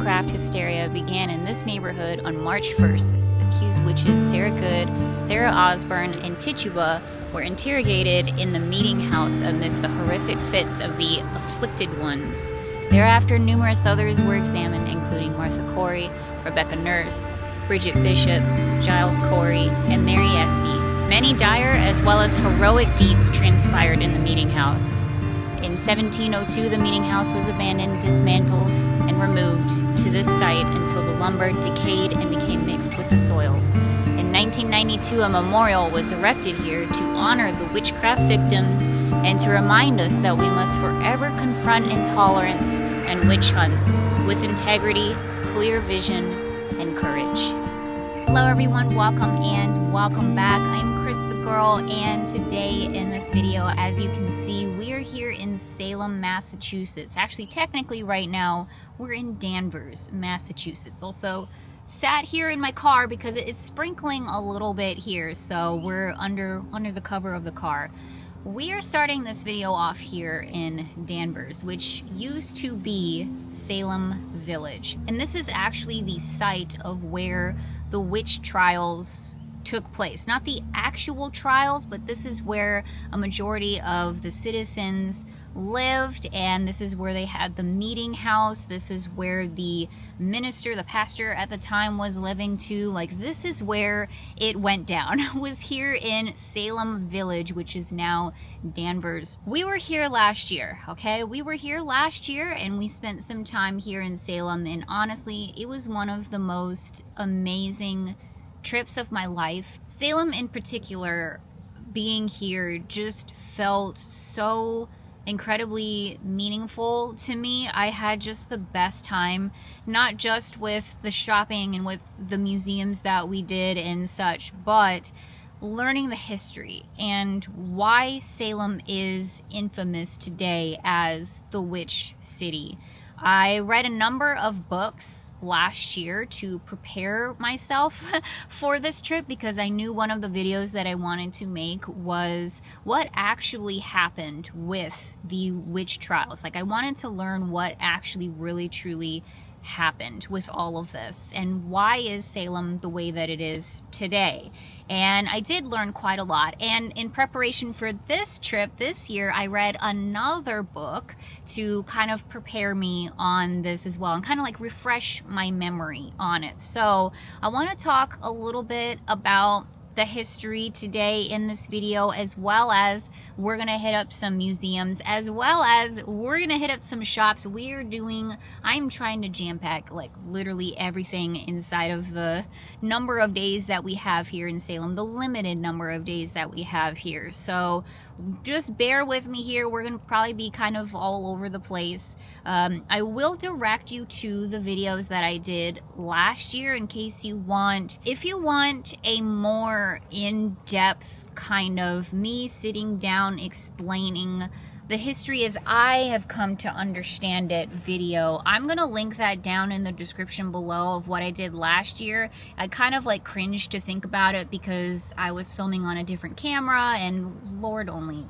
witchcraft hysteria began in this neighborhood on March 1st. Accused witches Sarah Good, Sarah Osborne, and Tituba were interrogated in the meeting house amidst the horrific fits of the afflicted ones. Thereafter, numerous others were examined, including Martha Corey, Rebecca Nurse, Bridget Bishop, Giles Corey, and Mary Esty. Many dire as well as heroic deeds transpired in the meeting house. In 1702, the meeting house was abandoned, dismantled, and removed to this site until the lumber decayed and became mixed with the soil. In 1992, a memorial was erected here to honor the witchcraft victims and to remind us that we must forever confront intolerance and witch hunts with integrity, clear vision, and courage. Hello everyone, welcome back. I'm CrisTheGirl, and today in this video, as you can see, we are here in Salem, Massachusetts. Actually, technically right now, we're in Danvers, Massachusetts. Also, sat here in my car because it is sprinkling a little bit here, so we're under the cover of the car. We are starting this video off here in Danvers, which used to be Salem Village. And this is actually the site of where the witch trials took place. Not the actual trials, but this is where a majority of the citizens lived, and this is where they had the meeting house. This is where the minister, the pastor at the time, was living too. Like, this is where it went down. Was here in Salem Village, which is now Danvers. We were here last year, okay? We were here last year and we spent some time here in Salem, and honestly, it was one of the most amazing trips of my life. Salem in particular, being here just felt so incredibly meaningful to me. I had just the best time, not just with the shopping and with the museums that we did and such, but learning the history and why Salem is infamous today as the witch city. I read a number of books last year to prepare myself for this trip because I knew one of the videos that I wanted to make was what actually happened with the witch trials. Like, I wanted to learn what actually really truly happened with all of this and why is Salem the way that it is today. And I did learn quite a lot, and in preparation for this trip this year, I read another book to kind of prepare me on this as well and kind of like refresh my memory on it. So I want to talk a little bit about the history today in this video, as well as we're gonna hit up some museums, as well as we're gonna hit up some shops. I'm trying to jam pack like literally everything inside of the number of days that we have here in Salem, the limited number of days that we have here. So just bear with me here. We're gonna probably be kind of all over the place. I will direct you to the videos that I did last year in case you want, if you want a more in-depth kind of me sitting down explaining the history as I have come to understand it video. I'm gonna link that down in the description below of what I did last year. I kind of like cringed to think about it because I was filming on a different camera, and Lord only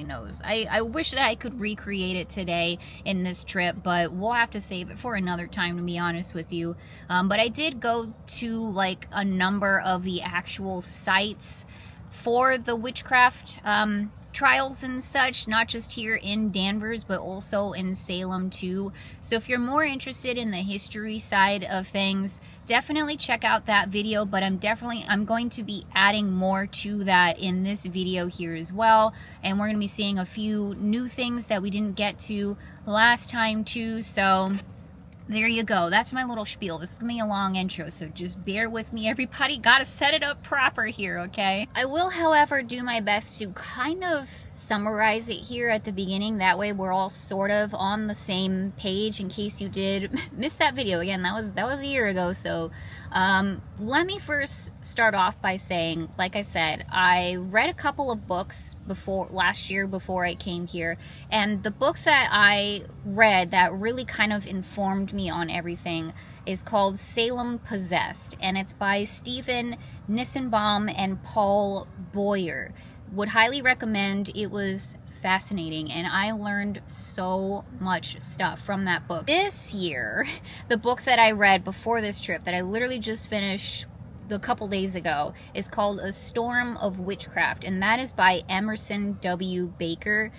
knows. I wish that I could recreate it today in this trip, but we'll have to save it for another time, to be honest with you. But I did go to like a number of the actual sites for the witchcraft trials and such, not just here in Danvers, but also in Salem too. So if you're more interested in the history side of things, definitely check out that video, but I'm going to be adding more to that in this video here as well. And we're going to be seeing a few new things that we didn't get to last time too. So there you go. That's my little spiel. This is going to be a long intro, so just bear with me, everybody. Gotta set it up proper here, okay? I will, however, do my best to kind of summarize it here at the beginning. That way we're all sort of on the same page in case you did miss that video. Again, that was a year ago, so let me first start off by saying, like I said, I read a couple of books last year before I came here, and the book that I read that really kind of informed me on everything is called Salem Possessed, and it's by Stephen Nissenbaum and Paul Boyer. would highly recommend. It was fascinating, and I learned so much stuff from that book. This year, the book that I read before this trip, that I literally just finished a couple days ago, is called A Storm of Witchcraft, and that is by Emerson W. Baker.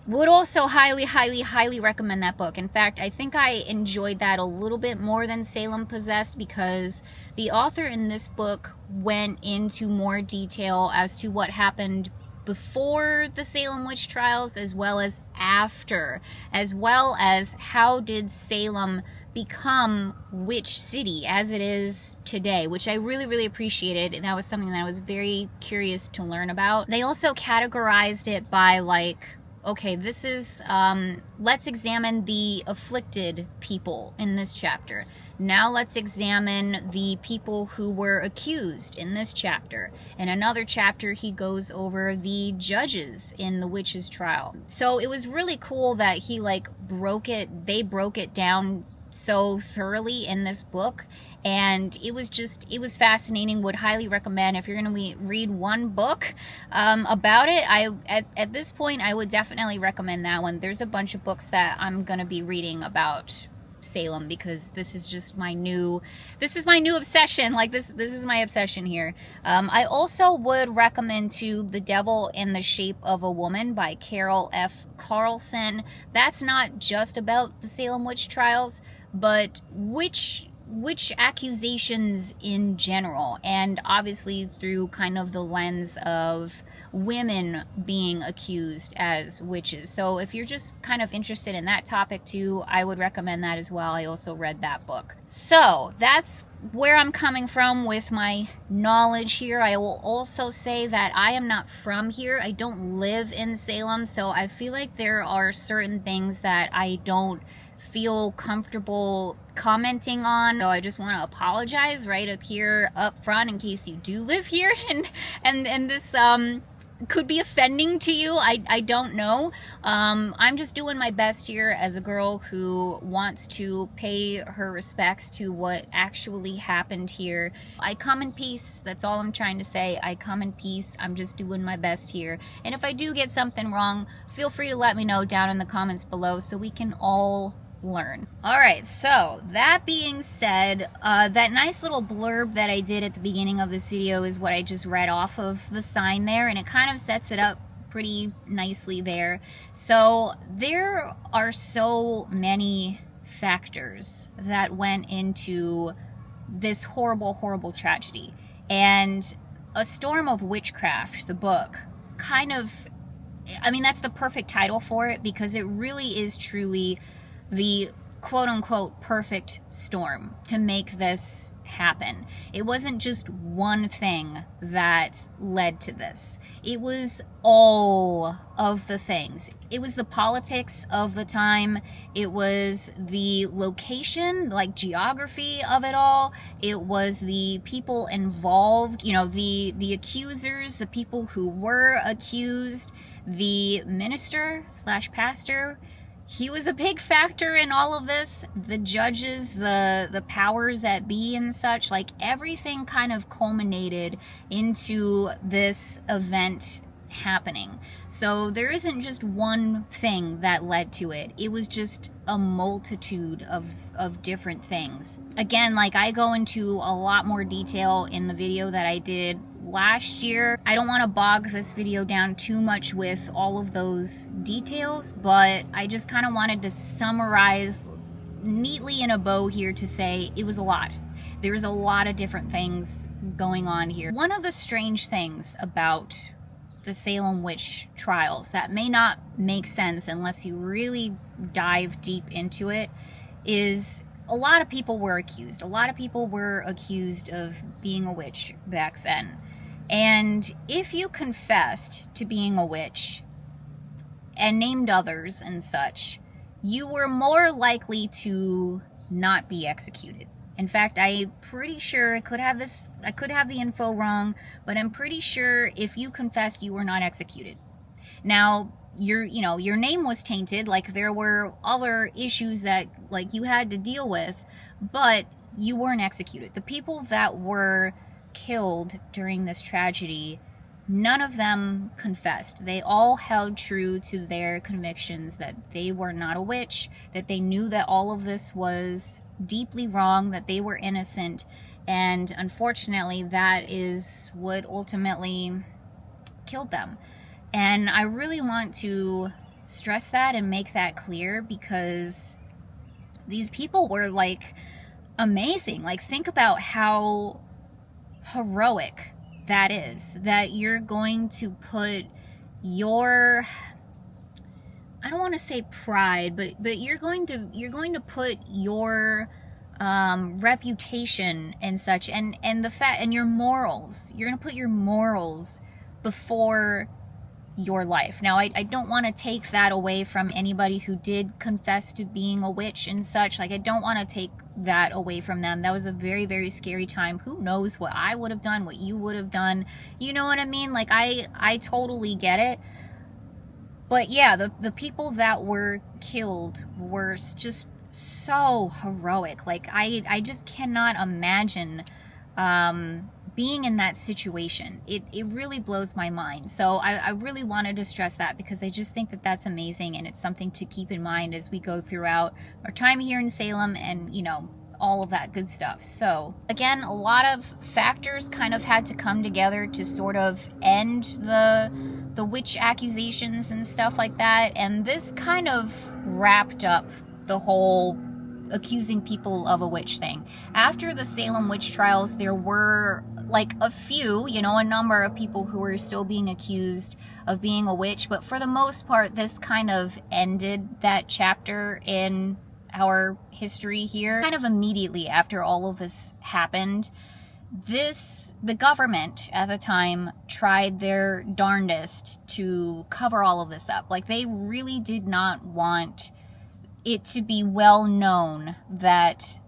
Would also highly recommend that book. In fact, I think I enjoyed that a little bit more than Salem Possessed, because the author in this book went into more detail as to what happened before the Salem witch trials as well as after, as well as how did Salem become Witch City as it is today, which I really appreciated, and that was something that I was very curious to learn about. They also categorized it by, like, okay, this is, let's examine the afflicted people in this chapter. Now let's examine the people who were accused in this chapter. In another chapter, he goes over the judges in the witches' trial. So it was really cool that he, like, they broke it down so thoroughly in this book. And it was fascinating. Would highly recommend, if you're going to read one book about it, at this point I would definitely recommend that one. There's a bunch of books that I'm going to be reading about Salem, because this is my new obsession. Like, this is my obsession here. I also would recommend to The Devil in the Shape of a Woman by Carol F. Carlson. That's not just about the Salem witch trials, but witch accusations in general, and obviously through kind of the lens of women being accused as witches. So if you're just kind of interested in that topic too, I would recommend that as well. I also read that book. So that's where I'm coming from with my knowledge here. I will also say that I am not from here. I don't live in Salem, so I feel like there are certain things that I don't feel comfortable commenting on. So I just want to apologize right up here up front in case you do live here and this could be offending to you. I don't know. I'm just doing my best here as a girl who wants to pay her respects to what actually happened here. I come in peace. That's all I'm trying to say. I come in peace. I'm just doing my best here. And if I do get something wrong, feel free to let me know down in the comments below so we can all learn. Alright, so that being said, that nice little blurb that I did at the beginning of this video is what I just read off of the sign there, and it kind of sets it up pretty nicely there. So there are so many factors that went into this horrible tragedy, and A Storm of Witchcraft, the book, kind of, I mean, that's the perfect title for it, because it really is truly the quote-unquote perfect storm to make this happen. It wasn't just one thing that led to this. It was all of the things. It was the politics of the time. It was the location, like geography of it all. It was the people involved, you know, the accusers, the people who were accused, the minister / pastor. He was a big factor in all of this. The judges, the powers that be and such, like everything kind of culminated into this event happening. So there isn't just one thing that led to it. It was just a multitude of different things. Again, like, I go into a lot more detail in the video that I did last year. I don't want to bog this video down too much with all of those details, but I just kind of wanted to summarize neatly in a bow here to say it was a lot. There was a lot of different things going on here. One of the strange things about the Salem witch trials that may not make sense unless you really dive deep into it is a lot of people were accused. A lot of people were accused of being a witch back then. And if you confessed to being a witch and named others and such, you were more likely to not be executed. In fact, I'm pretty sure, I could have the info wrong, but I'm pretty sure if you confessed, you were not executed. Now, your name was tainted, like there were other issues that like you had to deal with, but you weren't executed. The people that were killed during this tragedy none of them confessed. They all held true to their convictions that they were not a witch, that they knew that all of this was deeply wrong, that they were innocent, and unfortunately that is what ultimately killed them. And I really want to stress that and make that clear, because these people were like amazing. Like, think about how heroic that is, that you're going to put your, I don't want to say pride, but you're going to put your reputation and such, and the fact, and your morals, you're going to put your morals before your life. Now, I don't want to take that away from anybody who did confess to being a witch and such. Like, I don't want to take that away from them. That was a very, very scary time. Who knows what I would have done, what you would have done. You know what I mean? Like, I totally get it. But yeah, the people that were killed were just so heroic. Like, I just cannot imagine being in that situation. It really blows my mind. So I really wanted to stress that, because I just think that that's amazing, and it's something to keep in mind as we go throughout our time here in Salem, and, you know, all of that good stuff. So again, a lot of factors kind of had to come together to sort of end the witch accusations and stuff like that, and this kind of wrapped up the whole accusing people of a witch thing. After the Salem witch trials, there were like a few, you know, a number of people who were still being accused of being a witch, but for the most part, this kind of ended that chapter in our history here. Kind of immediately after all of this happened, the government at the time tried their darndest to cover all of this up. Like, they really did not want it to be well known that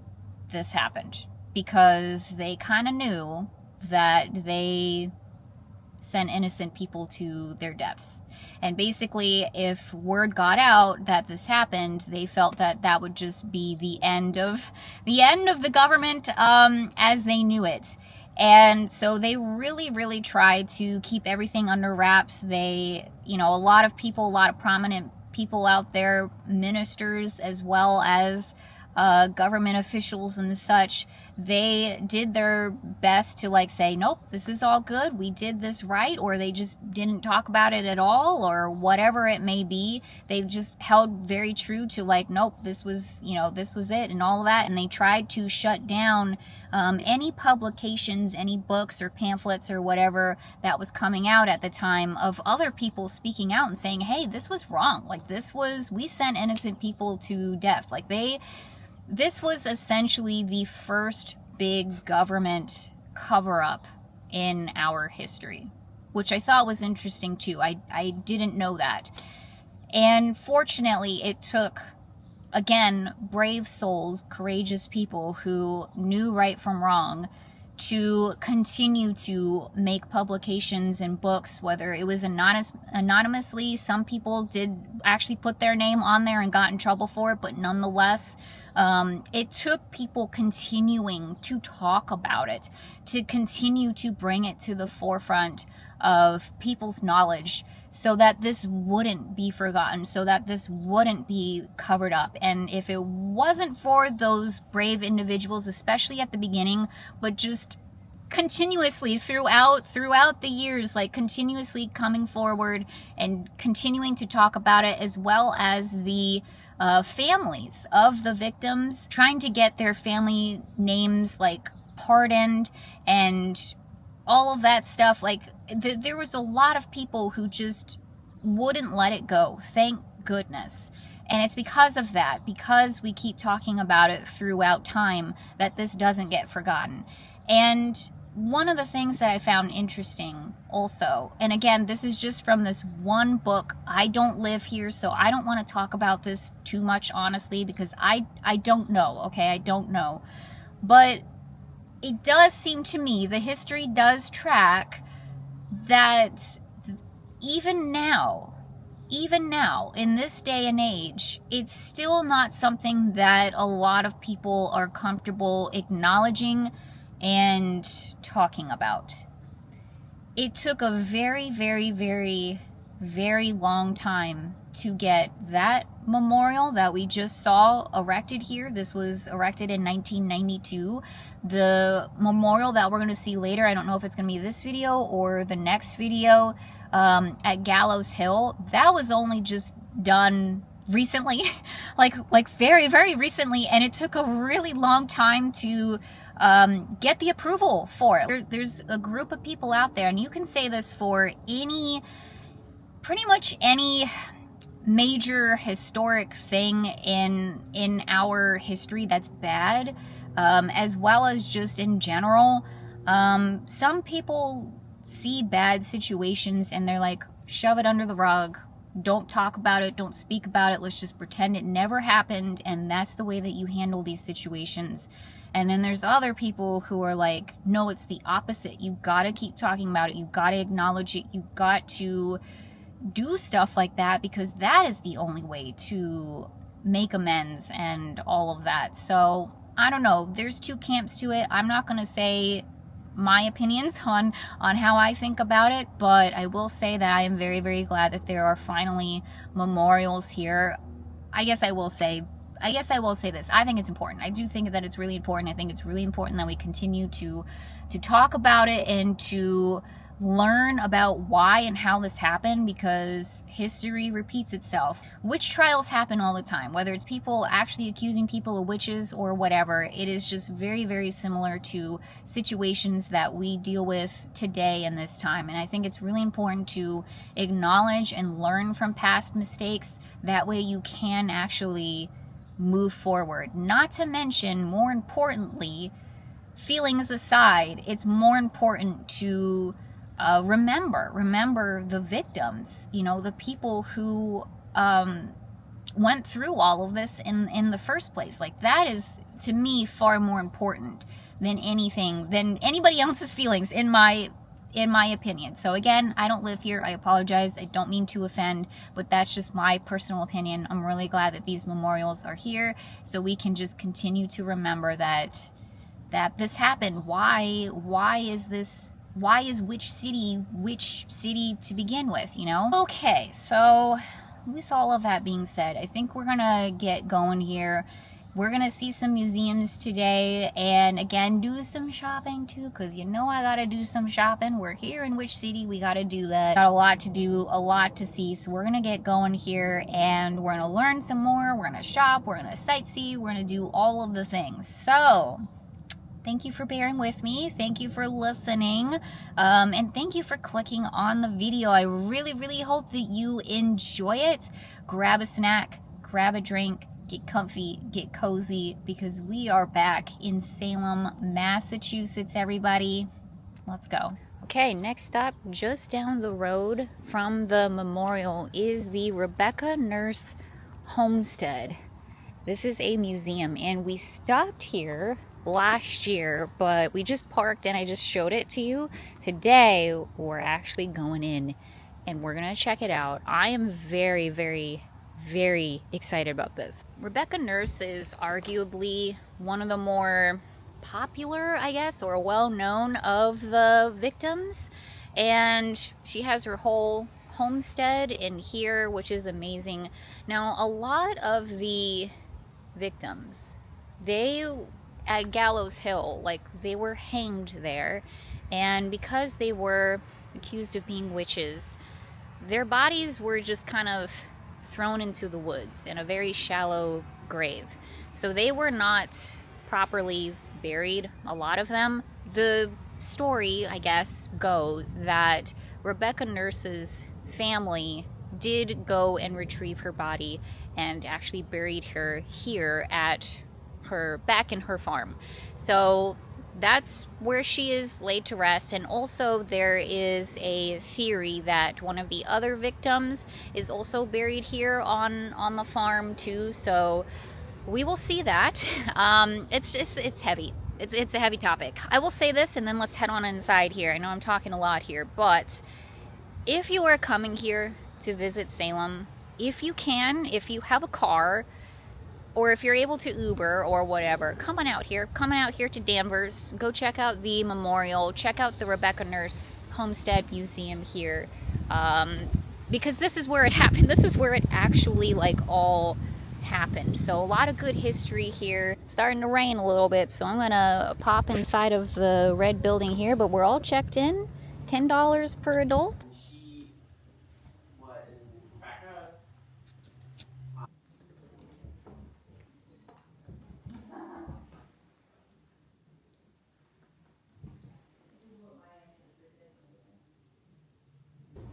this happened, because they kind of knew that they sent innocent people to their deaths. And basically, if word got out that this happened, they felt that that would just be the end of the government as they knew it. And so they really, really tried to keep everything under wraps. They, you know, a lot of people, a lot of prominent people out there, ministers as well as government officials and such, they did their best to like say, nope, this is all good, we did this right, or they just didn't talk about it at all, or whatever it may be. They just held very true to like, nope, this was, you know, this was it and all of that. And they tried to shut down any publications, any books or pamphlets or whatever that was coming out at the time of other people speaking out and saying, hey, this was wrong, like we sent innocent people to death. Like, this was essentially the first big government cover-up in our history, which I thought was interesting too. I didn't know that. And fortunately, it took, again, brave souls, courageous people who knew right from wrong to continue to make publications and books, whether it was anonymously. Some people did actually put their name on there and got in trouble for it, but nonetheless, it took people continuing to talk about it, to continue to bring it to the forefront of people's knowledge, so that this wouldn't be forgotten, so that this wouldn't be covered up. And if it wasn't for those brave individuals, especially at the beginning, but just continuously throughout the years, like continuously coming forward and continuing to talk about it, as well as the families of the victims, trying to get their family names like pardoned and all of that stuff. Like, there was a lot of people who just wouldn't let it go, thank goodness. And it's because of that, because we keep talking about it throughout time, that this doesn't get forgotten. And one of the things that I found interesting also, and again, this is just from this one book. I don't live here, so I don't want to talk about this too much, honestly, because I don't know, okay? I don't know. But it does seem to me, the history does track that even now, in this day and age, it's still not something that a lot of people are comfortable acknowledging and talking about. It took a very, very, very, very long time to get that memorial that we just saw erected here. This was erected in 1992. The memorial that we're going to see later, I don't know if it's going to be this video or the next video, at Gallows Hill, that was only just done recently, like very, very recently, and it took a really long time to get the approval for it. There's a group of people out there, and you can say this for pretty much any major historic thing in our history that's bad, as well as just in general. Some people see bad situations and they're like, shove it under the rug, don't talk about it, don't speak about it, let's just pretend it never happened, and that's the way that you handle these situations. And then there's other people who are like, no, it's the opposite. You gotta keep talking about it, you gotta acknowledge it, you got to do stuff like that, because that is the only way to make amends and all of that. So I don't know, there's two camps to it. I'm not gonna say my opinions on how I think about it, but I will say that I am very, very glad that there are finally memorials here. I guess I will say this. I think it's important. I do think that it's really important. I think it's really important that we continue to talk about it and to learn about why and how this happened, because history repeats itself. Witch trials happen all the time, whether it's people actually accusing people of witches or whatever. It is just very, very similar to situations that we deal with today in this time. And I think it's really important to acknowledge and learn from past mistakes. That way you can actually move forward. Not to mention, more importantly, feelings aside, it's more important to remember the victims, you know, the people who went through all of this in the first place. Like, that is, to me, far more important than anybody else's feelings, in my opinion. So again, I don't live here, I apologize, I don't mean to offend, but that's just my personal opinion. I'm really glad that these memorials are here, so we can just continue to remember that this happened. Why is which city to begin with, you know? Okay, so with all of that being said, I think we're gonna get going here. We're gonna see some museums today, and again, do some shopping too, because you know I gotta do some shopping. We're here in which city, we gotta do that. Got a lot to do, a lot to see, so we're gonna get going here, and we're gonna learn some more, we're gonna shop, we're gonna sightsee, we're gonna do all of the things. So thank you for bearing with me. Thank you for listening. And thank you for clicking on the video. I really, really hope that you enjoy it. Grab a snack, grab a drink, get comfy, get cozy, because we are back in Salem, Massachusetts, everybody. Let's go. Okay, next stop, just down the road from the memorial, is the Rebecca Nurse Homestead. This is a museum, and we stopped here last year, but we just parked and I just showed it to you. Today we're actually going in and we're gonna check it out. I am very, very, very excited about this. Rebecca Nurse is arguably one of the more popular, I guess, or well-known of the victims, and she has her whole homestead in here, which is amazing. Now, a lot of the victims, at Gallows Hill, like, they were hanged there, and because they were accused of being witches, their bodies were just kind of thrown into the woods in a very shallow grave. So they were not properly buried, a lot of them. The story, I guess, goes that Rebecca Nurse's family did go and retrieve her body and actually buried her here back in her farm. So that's where she is laid to rest. And also there is a theory that one of the other victims is also buried here on the farm too. So we will see that. It's heavy. It's a heavy topic. I will say this, and then let's head on inside here. I know I'm talking a lot here, but if you are coming here to visit Salem, if you have a car, or if you're able to Uber or whatever, come on out here to Danvers, go check out the memorial, check out the Rebecca Nurse Homestead Museum here, because this is where it happened. This is where it actually like all happened. So a lot of good history here. It's starting to rain a little bit, so I'm gonna pop inside of the red building here, but we're all checked in. $10 per adult.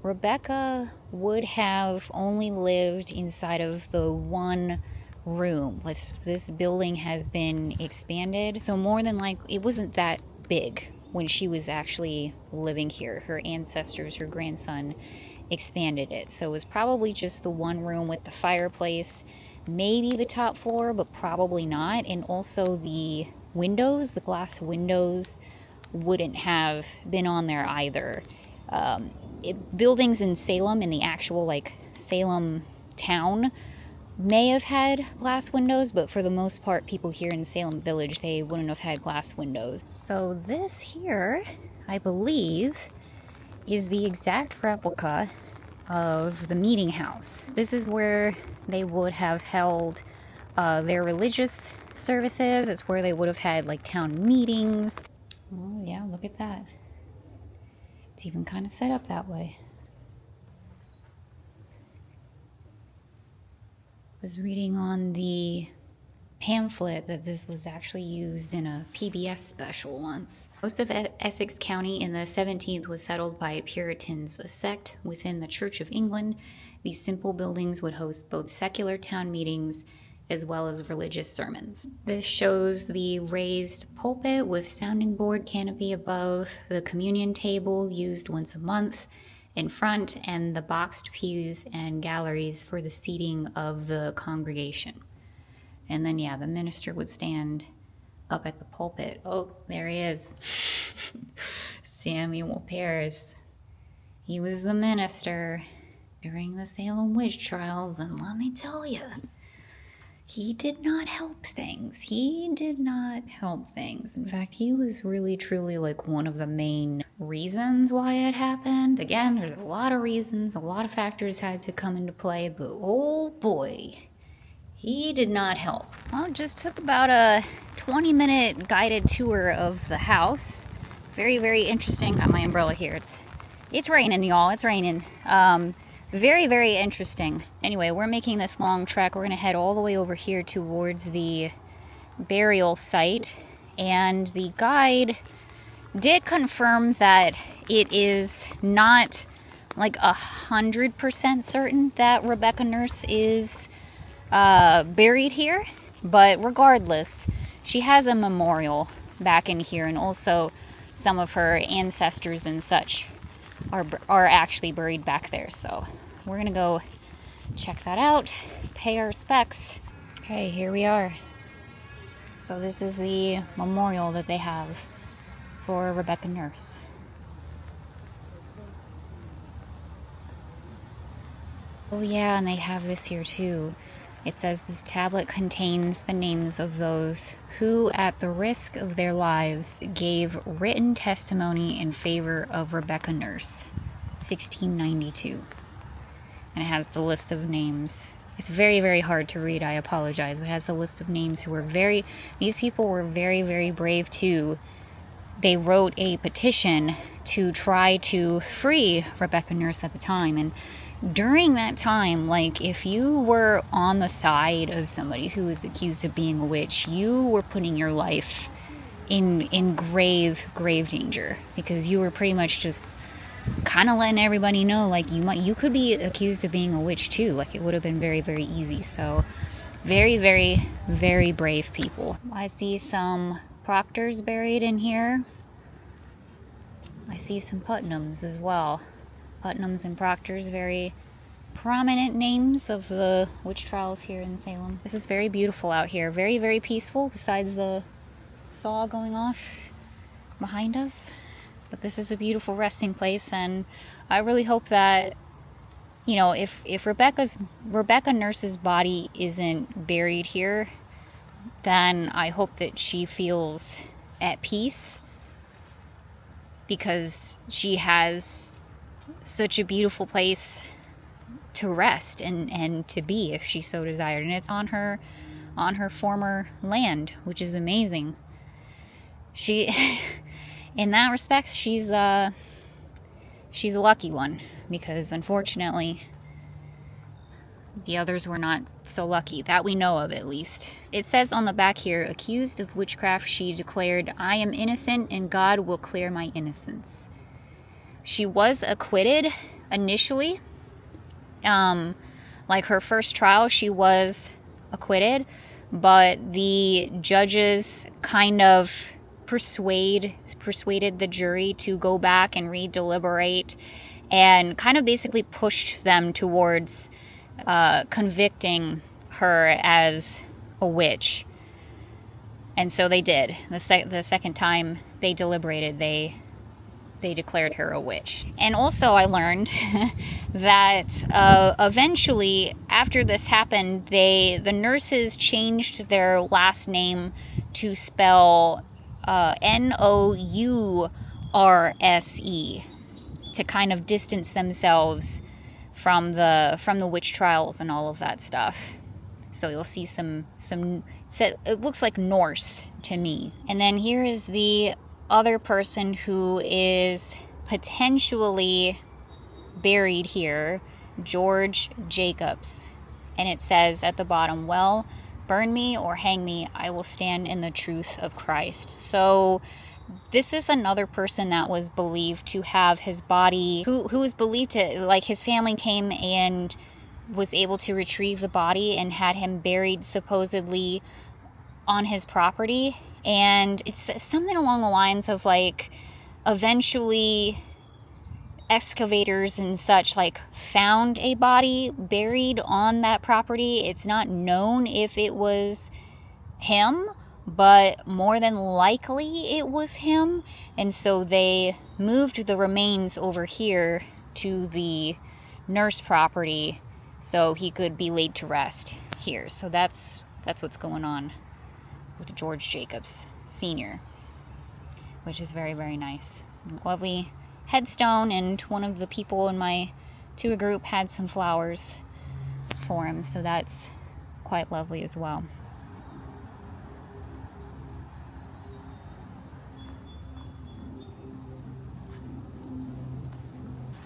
Rebecca would have only lived inside of the one room. This building has been expanded, so more than likely it wasn't that big when she was actually living here. Her ancestors, her grandson, expanded it, so it was probably just the one room with the fireplace, maybe the top floor, but probably not. And also the windows, the glass windows, wouldn't have been on there either. Buildings in Salem, in the actual like Salem town, may have had glass windows, but for the most part, people here in Salem Village, they wouldn't have had glass windows. So this here, I believe, is the exact replica of the meeting house. This is where they would have held their religious services. It's where they would have had like town meetings. Oh yeah, look at that. It's even kind of set up that way. I was reading on the pamphlet that this was actually used in a PBS special once. Most of Essex County in the 17th was settled by Puritans, a sect within the Church of England. These simple buildings would host both secular town meetings as well as religious sermons. This shows the raised pulpit with sounding board canopy above, the communion table used once a month in front, and the boxed pews and galleries for the seating of the congregation. And then, yeah, the minister would stand up at the pulpit. Oh, there he is. Samuel Parris. He was the minister during the Salem witch trials, and let me tell you, he did not help things. He did not help things. In fact, he was really, truly like one of the main reasons why it happened. Again, there's a lot of reasons, a lot of factors had to come into play, but oh boy, he did not help. Well, it just took about a 20-minute guided tour of the house. Very, very interesting. Got my umbrella here. It's raining, y'all. It's raining. Very, very interesting. Anyway, we're making this long trek. We're going to head all the way over here towards the burial site. And the guide did confirm that it is not like 100% certain that Rebecca Nurse is buried here. But regardless, she has a memorial back in here. And also some of her ancestors and such are actually buried back there. So we're gonna go check that out, pay our respects. Okay, here we are. So this is the memorial that they have for Rebecca Nurse. Oh yeah, and they have this here too. It says this tablet contains the names of those who, at the risk of their lives, gave written testimony in favor of Rebecca Nurse, 1692. And it has the list of names. It's very, very hard to read, I apologize, but it has the list of names who were these people were very, very brave too. They wrote a petition to try to free Rebecca Nurse at the time, and during that time, like, if you were on the side of somebody who was accused of being a witch, you were putting your life in grave danger, because you were pretty much just kind of letting everybody know, like, you could be accused of being a witch too. Like, it would have been very, very easy. So very, very, very brave people. I see some Proctors buried in here. I see some Putnams as well. Putnams and Proctors, very prominent names of the witch trials here in Salem. This is very beautiful out here. Very, very peaceful, besides the saw going off behind us. But this is a beautiful resting place, and I really hope that, you know, if Rebecca Nurse's body isn't buried here, then I hope that she feels at peace because she has such a beautiful place to rest and to be if she so desired, and it's on her former land, which is amazing. She in that respect, she's a lucky one, because unfortunately the others were not so lucky, that we know of at least. It says on the back here, accused of witchcraft, she declared, I am innocent and God will clear my innocence. She was acquitted initially. Like her first trial, she was acquitted, but the judges kind of persuaded the jury to go back and redeliberate, and kind of basically pushed them towards convicting her as a witch. And so they did. The second time they deliberated, they declared her a witch. And also I learned that eventually, after this happened, the nurses changed their last name to spell Nourse, to kind of distance themselves from the witch trials and all of that stuff. So you'll see some it looks like Norse to me. And then here is the other person who is potentially buried here, George Jacobs. And it says at the bottom, well, burn me or hang me, I will stand in the truth of Christ. So this is another person that was believed to have his body, who was believed to, like, his family came and was able to retrieve the body and had him buried supposedly on his property. And it's something along the lines of, like, eventually excavators and such, like, found a body buried on that property. It's not known if it was him, but more than likely it was him. And so they moved the remains over here to the nurse property so he could be laid to rest here. So that's what's going on with George Jacobs Sr., which is very, very nice. Lovely headstone, and one of the people in my tour group had some flowers for him, so that's quite lovely as well.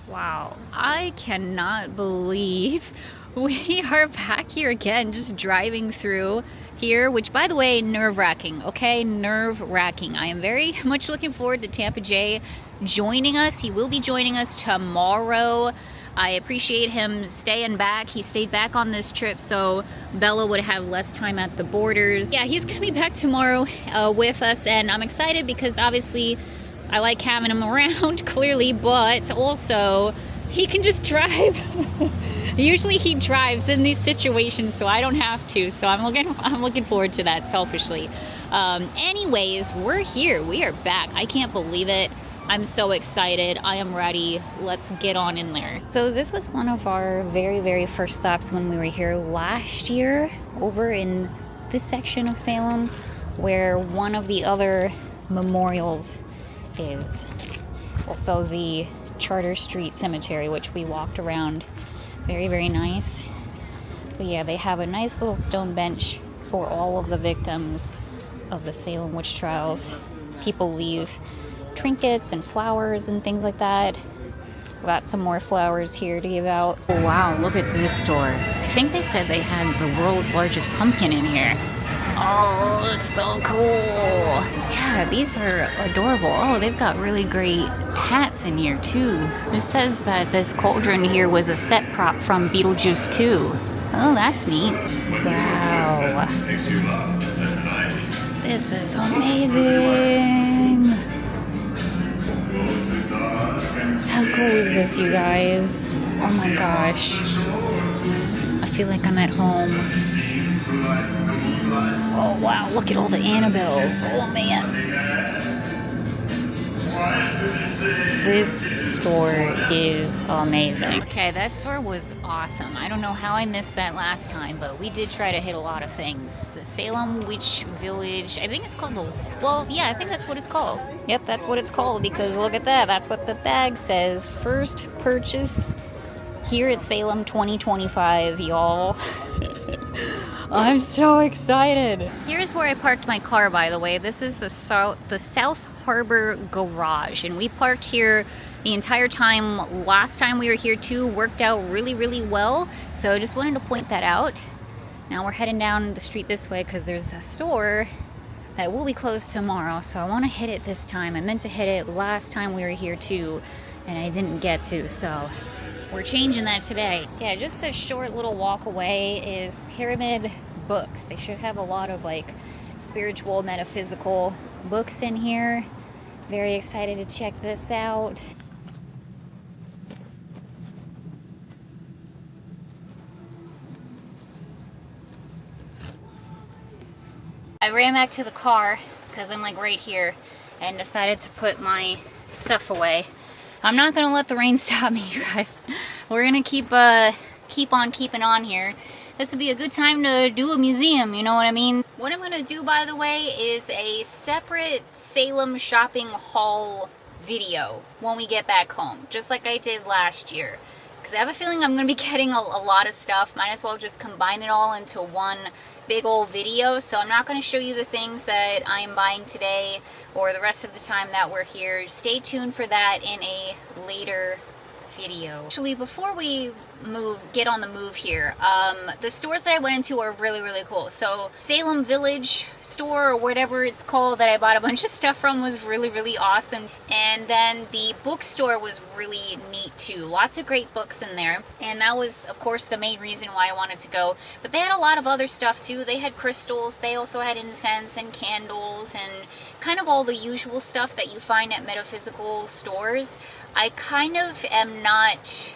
Wow, I cannot believe we are back here again, just driving through here, which, by the way, nerve-wracking, okay? Nerve-wracking. I am very much looking forward to Tampa Jay joining us. He will be joining us tomorrow. I appreciate him staying back. He stayed back on this trip so Bella would have less time at the borders. Yeah, he's going to be back tomorrow with us, and I'm excited because obviously I like having him around, clearly, but also he can just drive. Usually he drives in these situations, so I don't have to. So I'm looking forward to that selfishly. Anyways, we're here. We are back. I can't believe it. I'm so excited. I am ready. Let's get on in there. So this was one of our very, very first stops when we were here last year, over in this section of Salem, where one of the other memorials is. Also the Charter Street Cemetery, which we walked around. Very, very nice. But yeah, they have a nice little stone bench for all of the victims of the Salem witch trials. People leave trinkets and flowers and things like that. We got some more flowers here to give out. Oh, wow, look at this store. I think they said they had the world's largest pumpkin in here. Oh, it's so cool. Yeah, these are adorable. Oh, they've got really great hats in here too. This says that this cauldron here was a set prop from Beetlejuice 2. Oh, that's neat. Wow. This is amazing. How cool is this, you guys? Oh my gosh. I feel like I'm at home. Oh wow, look at all the Annabelles. Oh man. This store is amazing. Okay, that store was awesome. I don't know how I missed that last time, but we did try to hit a lot of things. The Salem Witch Village, I think it's called the, well, yeah, I think that's what it's called. Yep, that's what it's called, because look at that. That's what the bag says. First purchase here at Salem 2025, y'all. I'm so excited. Here's where I parked my car, by the way. This is the South Harbor Garage, and we parked here the entire time. Last time we were here too, worked out really, really well. So I just wanted to point that out. Now we're heading down the street this way because there's a store that will be closed tomorrow. So I want to hit it this time. I meant to hit it last time we were here too, and I didn't get to, so we're changing that today. Yeah, just a short little walk away is Pyramid Books. They should have a lot of like spiritual, metaphysical books in here. Very excited to check this out. I ran back to the car because I'm like right here and decided to put my stuff away. I'm not gonna let the rain stop me, you guys. We're gonna keep on keeping on here. This would be a good time to do a museum, you know what I mean? What I'm gonna do, by the way, is a separate Salem shopping haul video when we get back home, just like I did last year. Because I have a feeling I'm gonna be getting a lot of stuff. Might as well just combine it all into one big old video. So I'm not gonna show you the things that I'm buying today or the rest of the time that we're here. Stay tuned for that in a later video. Actually, before we get on the move here, the stores that I went into are really, really cool. So Salem Village store, or whatever it's called, that I bought a bunch of stuff from, was really, really awesome. And then the bookstore was really neat too. Lots of great books in there, and that was of course the main reason why I wanted to go. But they had a lot of other stuff too. They had crystals, they also had incense and candles and kind of all the usual stuff that you find at metaphysical stores. I kind of am not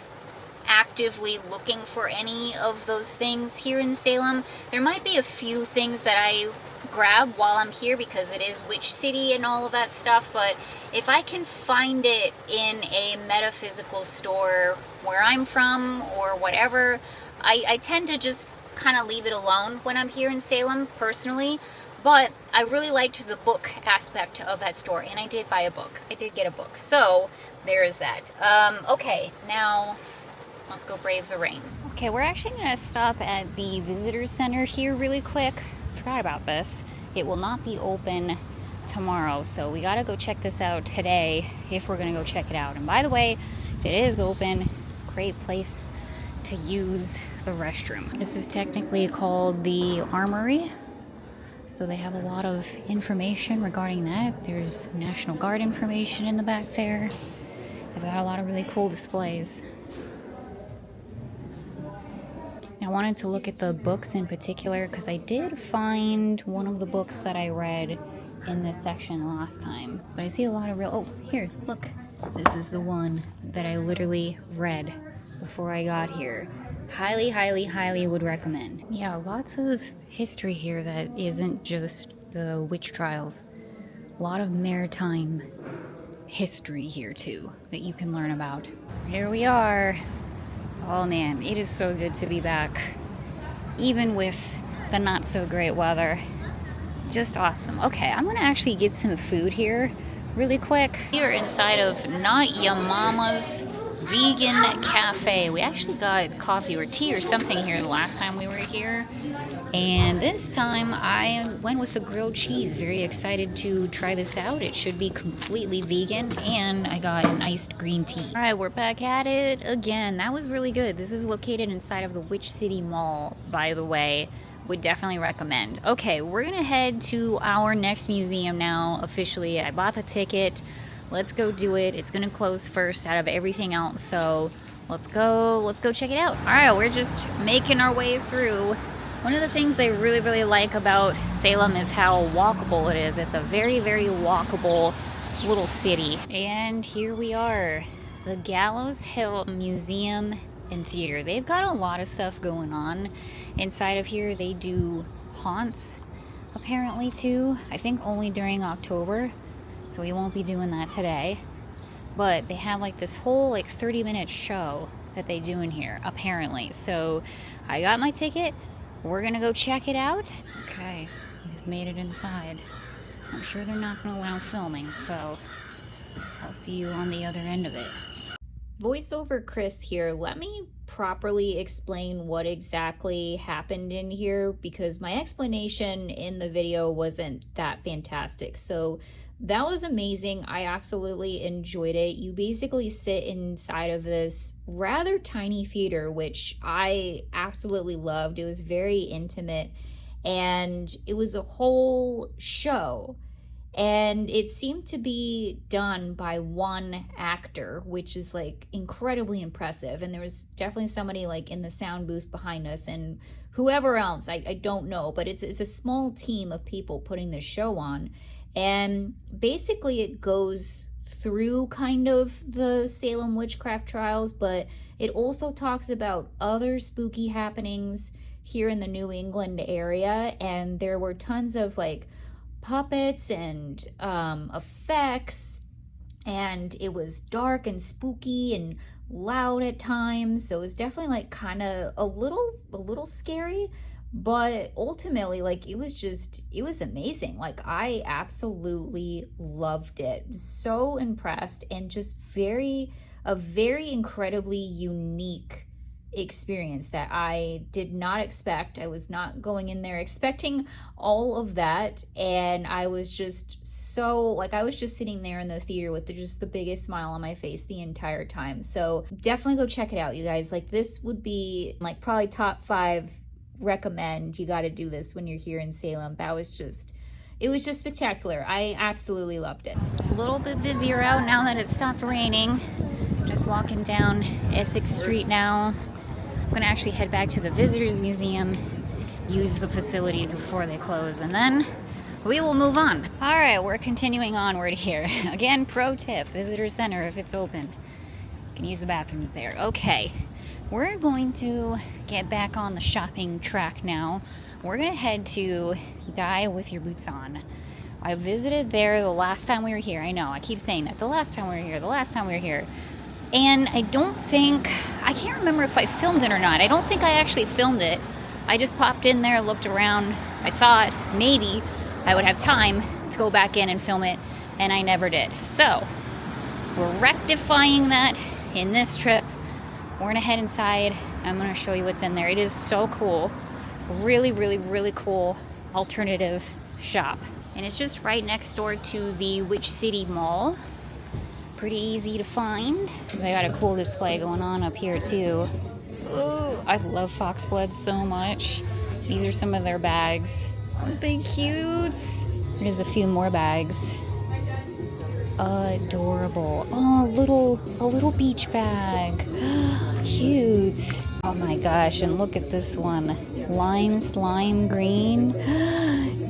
actively looking for any of those things here in Salem. There might be a few things that I grab while I'm here because it is Witch City and all of that stuff, but if I can find it in a metaphysical store where I'm from or whatever, I tend to just kind of leave it alone when I'm here in Salem personally. But I really liked the book aspect of that store, and I did buy a book. I did get a book, so there is that. Okay, now let's go brave the rain. Okay, we're actually going to stop at the visitor center here really quick. Forgot about this. It will not be open tomorrow, so we got to go check this out today if we're going to go check it out. And by the way, if it is open, great place to use the restroom. This is technically called the Armory. So they have a lot of information regarding that. There's National Guard information in the back there. They've got a lot of really cool displays. I wanted to look at the books in particular because I did find one of the books that I read in this section last time. But I see a lot of real... Oh, here, look. This is the one that I literally read before I got here. Highly, highly, highly would recommend. Yeah, lots of history here that isn't just the witch trials. A lot of maritime history here too that you can learn about. Here we are. Oh man, it is so good to be back. Even with the not so great weather. Just awesome. Okay, I'm gonna actually get some food here really quick. Here inside of Not Ya Mama's Vegan Cafe. We actually got coffee or tea or something here the last time we were here. And this time I went with the grilled cheese. Very excited to try this out. It should be completely vegan, and I got an iced green tea. All right, we're back at it again. That was really good. This is located inside of the Witch City Mall, by the way. Would definitely recommend. Okay, we're gonna head to our next museum now, officially. I bought the ticket. Let's go do it. It's gonna close first out of everything else, so let's go check it out. All right, we're just making our way through. One of the things I really, really like about Salem is how walkable it is. It's a very, very walkable little city. And here we are, the Gallows Hill Museum and Theater. They've got a lot of stuff going on inside of here. They do haunts, apparently, too. I think only during October, so we won't be doing that today. but they have like this whole like 30-minute show that they do in here, apparently. So I got my ticket. We're gonna go check it out. Okay, we've made it inside. I'm sure they're not gonna allow filming, so I'll see you on the other end of it. Voiceover Cris here. Let me properly explain what exactly happened in here, because my explanation in the video wasn't that fantastic. So that was amazing. I absolutely enjoyed it. You basically sit inside of this rather tiny theater, which I absolutely loved. It was very intimate, and it was a whole show. And it seemed to be done by one actor, which is like incredibly impressive. And there was definitely somebody like in the sound booth behind us, and whoever else, I don't know, but it's a small team of people putting this show on. And basically it goes through kind of the Salem witchcraft trials, but it also talks about other spooky happenings here in the New England area. And there were tons of like puppets and effects, and it was dark and spooky and loud at times. So it was definitely like kind of a little scary, but ultimately like it was amazing. Like I absolutely loved it. So impressed, and just a very incredibly unique experience that I did not expect. I was not going in there expecting all of that, and I was just sitting there in the theater with just the biggest smile on my face the entire time. So definitely go check it out, you guys. Like this would be like probably top 5 recommend. You got to do this when you're here in Salem. It was just spectacular. I absolutely loved it. A little bit busier out now that it stopped raining. Just walking down Essex Street now. I'm gonna actually head back to the Visitors Museum, use the facilities before they close, and then we will move on. All right, we're continuing onward here. Again, pro tip, Visitor Center, if it's open, you can use the bathrooms there. Okay, we're going to get back on the shopping track now. We're gonna head to Die With Your Boots On. I visited there the last time we were here. I know, I keep saying that. The last time we were here. And I can't remember if I filmed it or not. I don't think I actually filmed it. I just popped in there, looked around. I thought maybe I would have time to go back in and film it, and I never did. So we're rectifying that in this trip. We're gonna head inside. I'm gonna show you what's in there. It is so cool. Really, really, really cool alternative shop. And it's just right next door to the Witch City Mall. Pretty easy to find. They got a cool display going on up here too. Ooh, I love Foxblood so much. These are some of their bags. Aren't they cute? There's a few more bags. Adorable. Oh, a little beach bag. Cute. Oh my gosh, and look at this one. Lime slime green.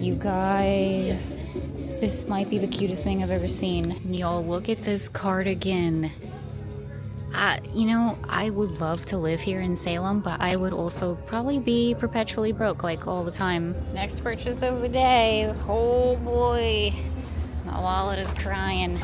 You guys, this might be the cutest thing I've ever seen. Y'all, look at this cardigan. I would love to live here in Salem, but I would also probably be perpetually broke, like all the time. Next purchase of the day. Oh boy. My wallet is crying.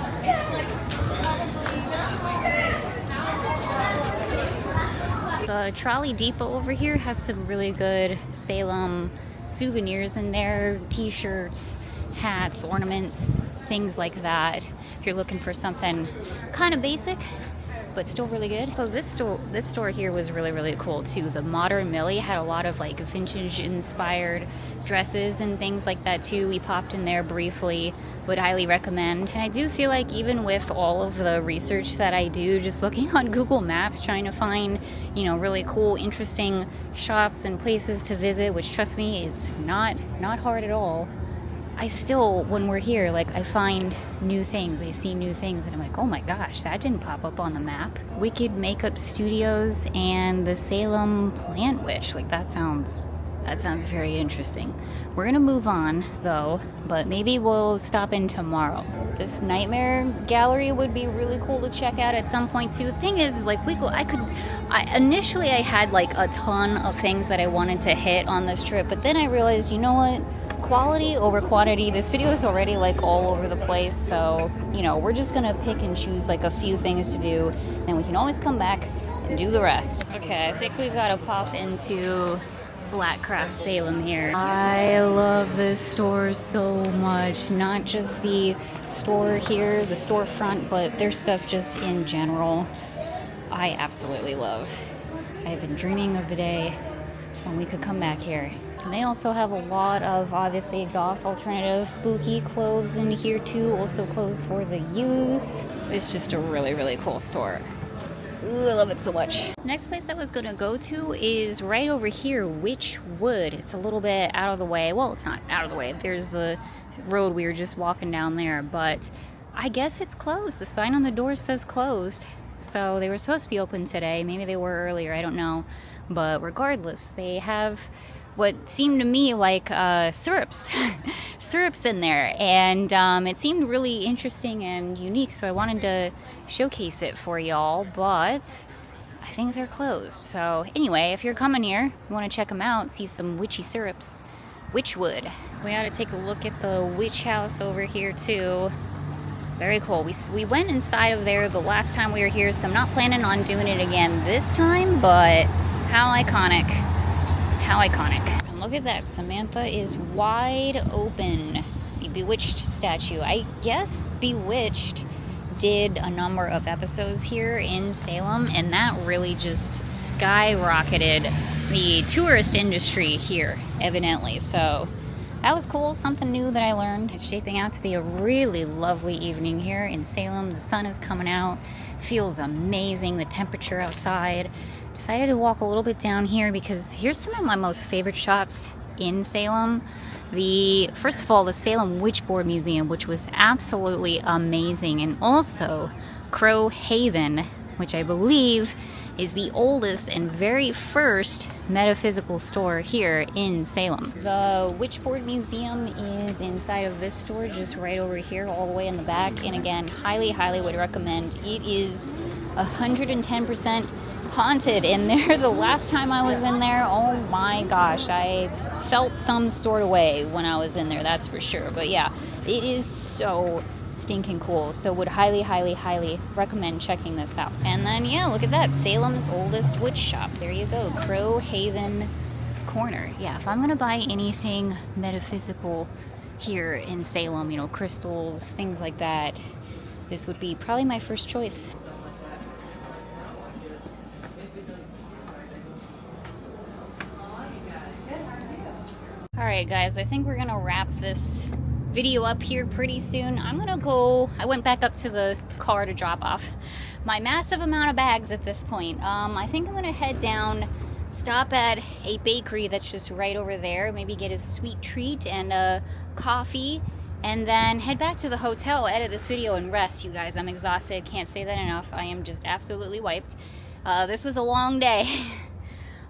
The Trolley Depot over here has some really good Salem souvenirs in there. T-shirts, hats, ornaments, things like that. If you're looking for something kind of basic, but still really good. So this store here was really, really cool too. The Modern Millie had a lot of like vintage inspired dresses and things like that too. We popped in there briefly. Would highly recommend. And I do feel like even with all of the research that I do, just looking on Google Maps, trying to find, really cool, interesting shops and places to visit, which trust me is not hard at all. I still, when we're here, like I find new things, I see new things, and I'm like, oh my gosh, that didn't pop up on the map. Wicked Makeup Studios and the Salem Plant Witch, like that sounds very interesting. We're gonna move on though, but maybe we'll stop in tomorrow. This Nightmare Gallery would be really cool to check out at some point too. The thing is like initially I had like a ton of things that I wanted to hit on this trip, but then I realized, you know what? quality over quantity. This video is already like all over the place, so you know, we're just gonna pick and choose like a few things to do, then we can always come back and do the rest. Okay, I think we've got to pop into Black Craft Salem here. I love this store so much. Not just the store here, the storefront, but their stuff just in general. I absolutely love. I've been dreaming of the day when we could come back here. And they also have a lot of, obviously, goth, alternative, spooky clothes in here too. Also clothes for the youth. It's just a really, really cool store. Ooh, I love it so much. Next place I was gonna go to is right over here, Witchwood. It's a little bit out of the way. Well, it's not out of the way. There's the road we were just walking down there, but I guess it's closed. The sign on the door says closed. So they were supposed to be open today. Maybe they were earlier, I don't know. But regardless, they have what seemed to me like syrups. Syrups in there. And it seemed really interesting and unique, so I wanted to showcase it for y'all, but I think they're closed. So anyway, if you're coming here, you want to check them out, see some witchy syrups, Witchwood. We ought to take a look at the witch house over here too. Very cool. We went inside of there the last time we were here, so I'm not planning on doing it again this time, but how iconic. How iconic. And look at that, Samantha is wide open. The Bewitched statue. I guess Bewitched did a number of episodes here in Salem, and that really just skyrocketed the tourist industry here, evidently. So that was cool, something new that I learned. It's shaping out to be a really lovely evening here in Salem. The sun is coming out, feels amazing, the temperature outside. Decided to walk a little bit down here because here's some of my most favorite shops in Salem. First of all, the Salem Witchboard Museum, which was absolutely amazing, and also Crow Haven, which I believe is the oldest and very first metaphysical store here in Salem. The Witchboard Museum is inside of this store, just right over here, all the way in the back, and again, highly, highly would recommend. It is 110% haunted in there. The last time I was in there, oh my gosh, I felt some sort of way when I was in there, that's for sure. But yeah, it is so stinking cool, so would highly, highly, highly recommend checking this out. And then yeah, look at that, Salem's oldest witch shop. There you go, Crow Haven Corner. Yeah, if I'm gonna buy anything metaphysical here in Salem, you know, crystals, things like that, this would be probably my first choice. Alright guys, I think we're gonna wrap this video up here pretty soon. I went back up to the car to drop off my massive amount of bags at this point. I think I'm gonna head down, stop at a bakery that's just right over there, maybe get a sweet treat and a coffee, and then head back to the hotel, edit this video, and rest, you guys. I'm exhausted, can't say that enough. I am just absolutely wiped. This was a long day.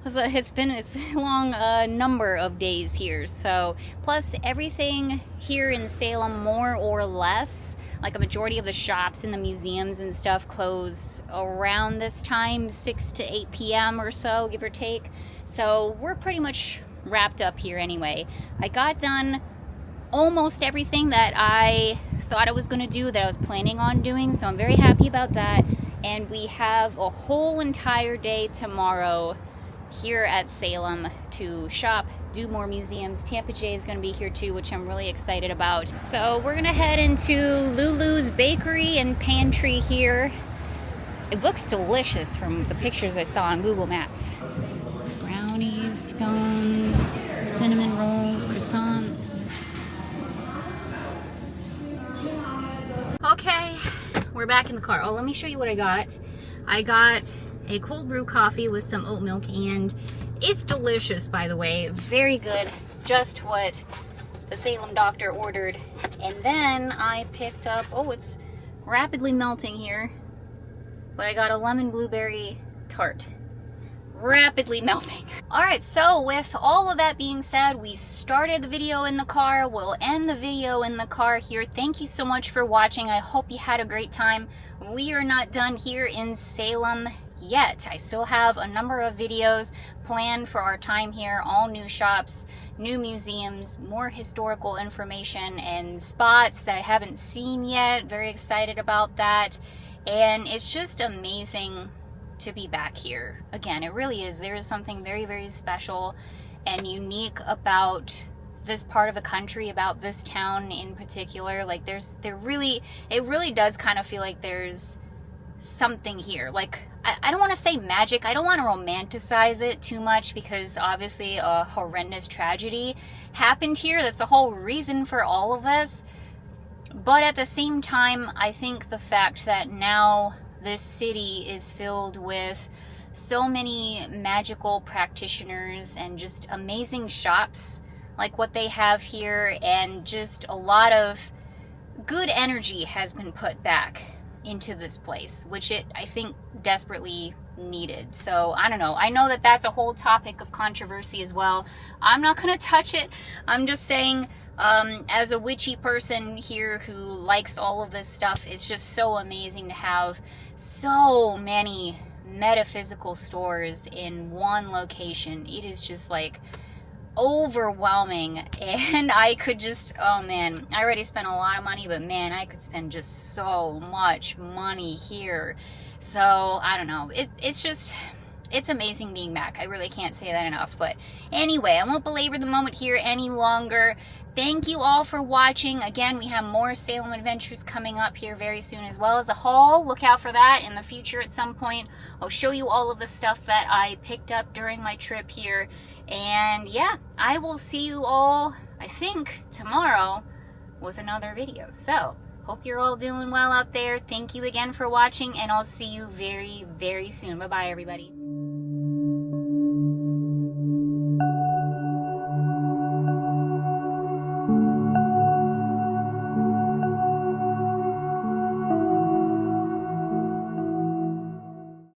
It's been a long number of days here. So plus everything here in Salem, more or less, like a majority of the shops and the museums and stuff close around this time, 6 to 8 p.m. or so, give or take. So we're pretty much wrapped up here anyway. I got done almost everything that I thought I was going to do, that I was planning on doing, so I'm very happy about that. And we have a whole entire day tomorrow here at Salem to shop, do more museums. Tampa Jay is going to be here too, which I'm really excited about. So we're going to head into Lulu's Bakery and Pantry here. It looks delicious from the pictures I saw on Google Maps. Brownies, scones, cinnamon rolls, croissants. Okay, we're back in the car. Oh, let me show you what I got. I got a cold brew coffee with some oat milk, and it's delicious, by the way. Very good. Just what the Salem doctor ordered. And then I picked up, oh, it's rapidly melting here, but I got a lemon blueberry tart. Rapidly melting. Alright, so with all of that being said, we started the video in the car. We'll end the video in the car here. Thank you so much for watching. I hope you had a great time. We are not done here in Salem yet. I still have a number of videos planned for our time here, all new shops, new museums, more historical information and spots that I haven't seen yet. Very excited about that. And it's just amazing to be back here. Again, it really is. There is something very, very special and unique about this part of the country, about this town in particular. Like it really does kind of feel like there's something here. Like, I don't want to say magic. I don't want to romanticize it too much because obviously a horrendous tragedy happened here. That's the whole reason for all of this. But at the same time, I think the fact that now this city is filled with so many magical practitioners and just amazing shops like what they have here, and just a lot of good energy has been put back into this place, which I think desperately needed. So I don't know. I know that that's a whole topic of controversy as well. I'm not going to touch it. I'm just saying, as a witchy person here who likes all of this stuff, it's just so amazing to have so many metaphysical stores in one location. It is just like overwhelming, and I could just, oh man, I already spent a lot of money, but man, I could spend just so much money here. So I don't know, it's amazing being back. I really can't say that enough. But anyway, I won't belabor the moment here any longer. Thank you all for watching. Again, we have more Salem adventures coming up here very soon, as well as a haul. Look out for that in the future at some point. I'll show you all of the stuff that I picked up during my trip here. And yeah, I will see you all, I think, tomorrow with another video. So, hope you're all doing well out there. Thank you again for watching, and I'll see you very, very soon. Bye-bye, everybody.